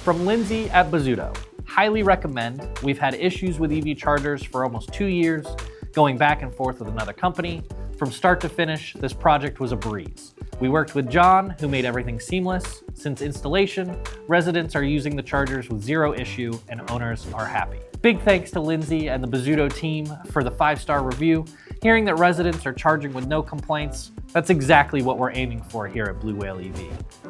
From Lindsay at Bozzuto. Highly recommend. We've had issues with EV chargers for almost 2 years, going back and forth with another company. From start to finish, this project was a breeze. We worked with John, who made everything seamless. Since installation, residents are using the chargers with zero issue and owners are happy. Big thanks to Lindsay and the Bozzuto team for the 5-star review. Hearing that residents are charging with no complaints, that's exactly what we're aiming for here at Blue Whale EV.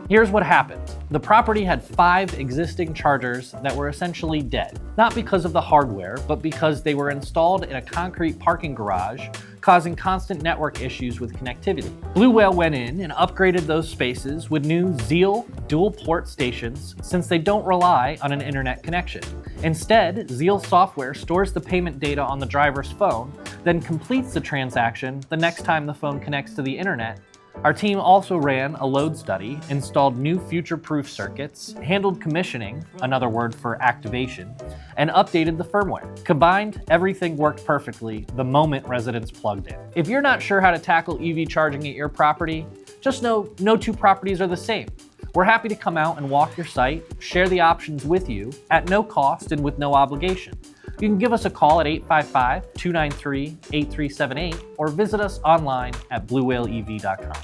Here's what happened. The property had 5 existing chargers that were essentially dead. Not because of the hardware, but because they were installed in a concrete parking garage, causing constant network issues with connectivity. Blue Whale went in and upgraded those spaces with new Xeal dual port stations since they don't rely on an internet connection. Instead, Xeal software stores the payment data on the driver's phone, then completes the transaction the next time the phone connects to the internet. Our team also ran a load study, installed new future-proof circuits, handled commissioning, another word for activation, and updated the firmware. Combined, everything worked perfectly the moment residents plugged in. If you're not sure how to tackle EV charging at your property, just know no 2 properties are the same. We're happy to come out and walk your site, share the options with you at no cost and with no obligation. You can give us a call at 855-293-8378 or visit us online at bluewhaleev.com.